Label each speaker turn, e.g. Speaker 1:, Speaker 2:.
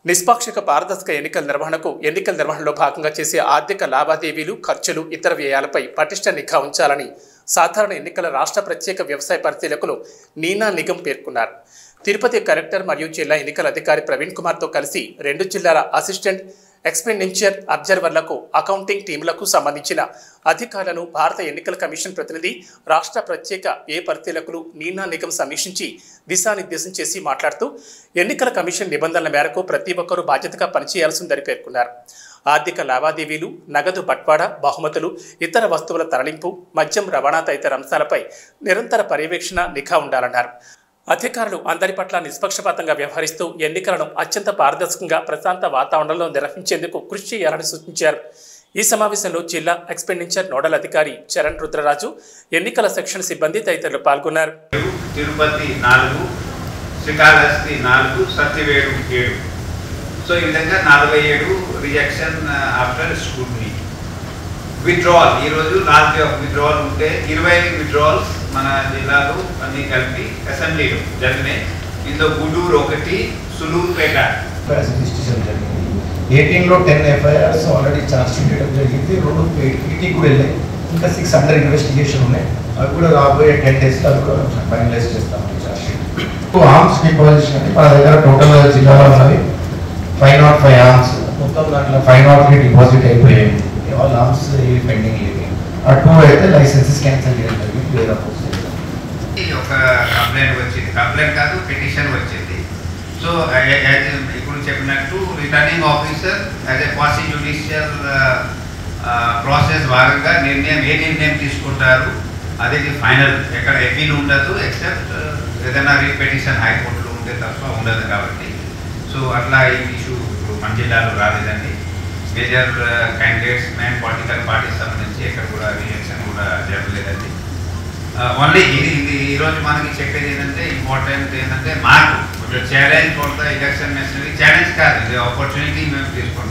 Speaker 1: నిష్పాక్షిక పారదర్శక ఎన్నికల నిర్వహణకు ఎన్నికల నిర్వహణలో భాగంగా చేసే ఆర్థిక లావాదేవీలు, ఖర్చులు, ఇతర వ్యయాలపై పటిష్ట నిఘా ఉంచాలని సాధారణ ఎన్నికల రాష్ట్ర ప్రత్యేక వ్యవసాయ పరిశీలకులు నీనా నిగమ్ పేర్కొన్నారు. తిరుపతి కలెక్టర్ మరియు జిల్లా ఎన్నికల అధికారి ప్రవీణ్ కుమార్తో కలిసి 2 జిల్లాల అసిస్టెంట్ ఎక్స్పెండిచర్ అబ్జర్వర్లకు, అకౌంటింగ్ టీంలకు సంబంధించిన అధికారులను భారత ఎన్నికల కమిషన్ ప్రతినిధి, రాష్ట్ర ప్రత్యేక పరిశీలకులు నీనా నిగమ్ సమీక్షించి దిశానిర్దేశం చేసి మాట్లాడుతూ ఎన్నికల కమిషన్ నిబంధనల మేరకు ప్రతి ఒక్కరూ బాధ్యతగా పనిచేయాల్సిందని పేర్కొన్నారు. ఆర్థిక లావాదేవీలు, నగదు బట్వాడా, బహుమతులు, ఇతర వస్తువుల తరలింపు, మద్యం రవాణా తదితర అంశాలపై నిరంతర పర్యవేక్షణ, నిఘా ఉండాలన్నారు. అధికారులు అందరి పట్ల నిష్పక్షపాతంగా వ్యవహరిస్తూ ఎన్నికలను అత్యంత పారదర్శకంగా, ప్రశాంత వాతావరణంలో నిర్వహించేందుకు కృషి చేయాలని సూచించారు. ఈ సమావేశంలో జిల్లా ఎక్స్పెండిచర్ నోడల్ అధికారి చరణ్ రుద్రరాజు, ఎన్నికల సెక్షన్ సిబ్బంది తదితరులు పాల్గొన్నారు.
Speaker 2: తిరుపతి 4, శ్రీకాళహస్తి 4, సత్యవేడు 7. సో ఈ విధంగా 47 రిజెక్షన్ ఆఫ్టర్ స్క్రూటినీ. విత్డ్రావల్ ఈరోజు లాస్ట్ డే ఆఫ్ విత్డ్రావల్ ఉంటే 20 విత్డ్రావల్స్ మన జిల్లాలో అన్ని కలిపి అసెంబ్లీలో జరిగినాయి. ఇందులో గుడూరు 1, సులూరుపేట
Speaker 3: 18లో 10 ఎఫ్ఐఆర్స్ ఆల్రెడీ ఛార్జ్ షీట్ చేయడం జరిగింది. 2 పీటీ కూడా వెళ్ళాయి. ఇంకా 6 అండర్ ఇన్వెస్టిగేషన్ ఉన్నాయి. అవి కూడా రాబోయే 10 డేస్లో అవి కూడా ఫైనలైజ్ చేస్తాం ఛార్జ్ షీట్. ఆర్మ్స్ డిపాజిషన్ అని మన దగ్గర టోటల్ జిల్లాలో ఉన్నవి 505 ఆర్మ్స్. మొత్తం దాంట్లో 503 డిపాజిట్ అయిపోయాయి. ఆల్ ఆర్మ్స్ పెండింగ్ లేవి. ఆ 2 అయితే లైసెన్సెస్ క్యాన్సిల్ చేయడం జరిగింది. వేరే
Speaker 2: ఒక కంప్లైంట్ వచ్చింది, కంప్లైంట్ కాదు పిటిషన్ వచ్చింది. సో ఇప్పుడు చెప్పినట్టు returning officer as a quasi judicial process భాగంగా ఏ నిర్ణయం తీసుకుంటారు అది ఫైనల్. ఎక్కడ ఎపీల్ ఉండదు, ఎక్సెప్ట్ ఏదైనా రీపిటిషన్ హైకోర్టులో ఉంటే తప్ప ఉండదు. కాబట్టి సో అట్లా ఈ ఇష్యూ ఇప్పుడు మన జిల్లాలో రాలేదండి. Major candidates, main political parties సంబంధించి ఎక్కడ కూడా రియాక్షన్ కూడా జరగలేదండి. ఓన్లీ ఇది ఈరోజు మనకి చెప్పేది ఏంటంటే, ఇంపార్టెంట్ ఏంటంటే మాకు challenge for the election national challenge కాదు, ఇది ఆపర్చునిటీ మేము తీసుకుంటాం.